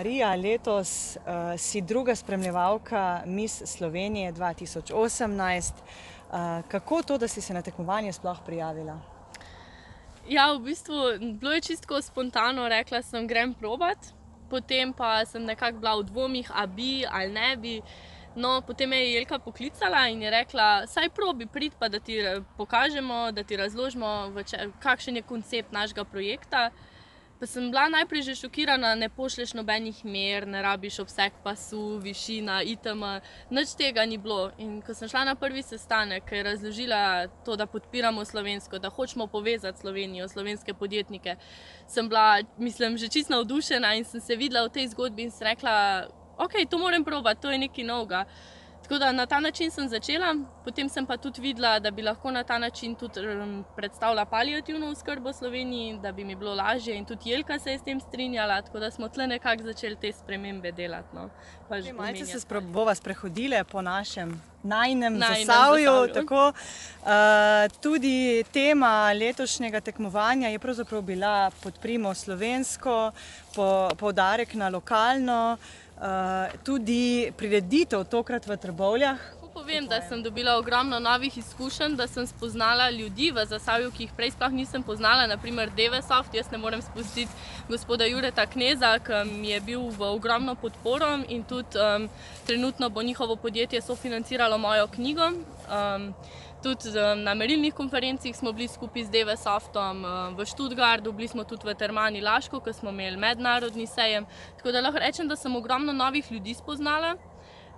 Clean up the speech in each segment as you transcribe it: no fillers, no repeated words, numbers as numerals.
Marija, letos si druga spremljevalka Miss Slovenije 2018. Kako to, da si se na tekmovanje sploh prijavila? Ja, v bistvu bilo je čisto spontano, rekla sem, grem probat. Potem pa sem nekako bila v dvomih, a bi ali ne bi. No, potem me je Jelka poklicala in je rekla, saj probi pridi pa, da ti pokažemo, da ti razložimo, kakšen je koncept našega projekta. Pa sem bila najprej že šokirana, ne pošlješ nobenih mer, ne rabiš obseg pasu, višina, itm. Nič tega ni bilo. In ko sem šla na prvi sestanek, je razložila to, da podpiramo slovensko, da hočemo povezati Slovenijo, slovenske podjetnike, sem bila, mislim, že čisto navdušena in sem se videla v tej zgodbi in sem rekla, ok, to moram probati, to je nekaj novega. Tako da na ta način sem začela, potem sem pa tudi videla, da bi lahko na ta način tudi predstavila paliativno oskrbo v Sloveniji, da bi mi bilo lažje in tudi Jelka se je s tem strinjala, tako da smo tle nekako začeli te spremembe delati. No. Malce se bova sprehodile po najinem Zasavju. Tako, tudi tema letošnjega tekmovanja je pravzaprav bila Podprimo slovensko, poudarek na lokalno, tudi prireditev tokrat v Trbovljah. Povem, da sem dobila ogromno novih izkušenj, da sem spoznala ljudi v Zasavju, ki jih prej sploh nisem poznala, naprimer Devesoft. Jaz ne morem spustiti gospoda Jureta Kneza, ki mi je bil v ogromno podporo in tudi trenutno bo njihovo podjetje sofinanciralo mojo knjigo. Tudi na merilnih konferencih smo bili skupaj z Devesoftom v Študgartu, bili smo tudi v Termani Laško, ko smo imeli mednarodni sejem. Tako da lahko rečem, da sem ogromno novih ljudi spoznala,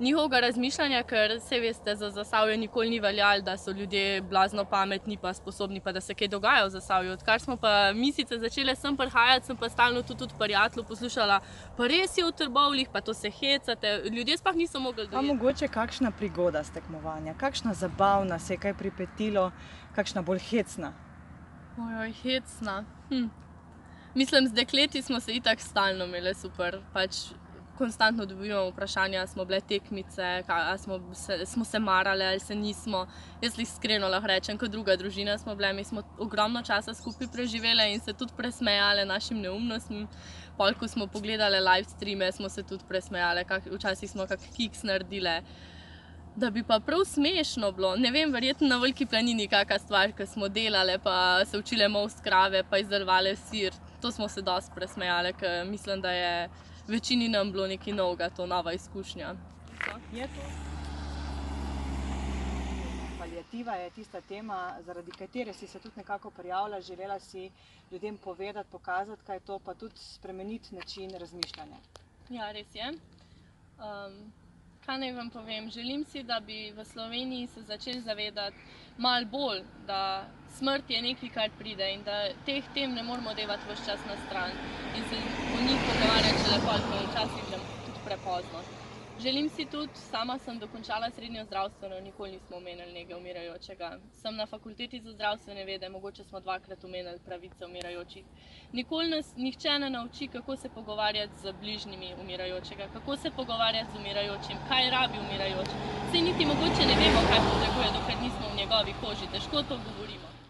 njihovega razmišljanja, ker saj veste, za Zasavje nikoli ni veljalo, da so ljudje blazno pametni pa sposobni, pa da se kaj dogaja v Zasavju. Odkar smo pa mi sicer začele sem prihajati, sem pa stalno tudi od prijateljev poslušala, pa res je v Trbovljih, pa to se hecate, ljudje sploh niso mogli dojeti. Pa mogoče kakšna prigoda s tekmovanja, kakšna zabavna, se je kaj pripetilo, kakšna bolj hecna? Ojoj, hecna. Mislim, z dekleti smo se itak stalno imeli super, pač konstantno dobivamo vprašanja, smo bile tekmice, smo se marale ali se nismo. Jaz iskreno lahko rečem, kot druga družina smo bile, mi smo ogromno časa skupaj preživele in se tudi presmejale našim neumnostim. Pol, ko smo pogledale live streame, smo se tudi presmejale, včasih smo kak kiks naredile. Da bi pa prav smešno bilo, ne vem, verjetno na Veliki planini kakšna stvar, ko smo delale, pa se učile most krave, pa izdelovale sir. To smo se dosti presmejale, ker mislim, da je večini nam bilo nekaj novega, to nova izkušnja. Je to? Paliativa je tista tema, zaradi katere si se tudi nekako prijavila, želela si ljudem povedati, pokazati, kaj je to, pa tudi spremeniti način razmišljanja. Ja, res je. Kaj naj vam povem? Želim si, da bi v Sloveniji se začeli zavedati malo bolj, da smrt je nekaj, kar pride in da teh tem ne moramo devati ves čas na stran in se o njih pogovarjati šele pol, ko je včasih že tudi prepozno. Želim si tudi, sama sem dokončala srednjo zdravstveno, nikoli nismo omenili nekega umirajočega. Sem na fakulteti za zdravstvene vede, mogoče smo dvakrat omenili pravice umirajočih. Nikoli nas nihče ne nauči, kako se pogovarjati z bližnjimi umirajočega, kako se pogovarjati z umirajočim, kaj rabi umirajoč. Saj niti mogoče ne vemo, kaj potrebuje, dokler nismo v njegovi koži, težko to govorimo.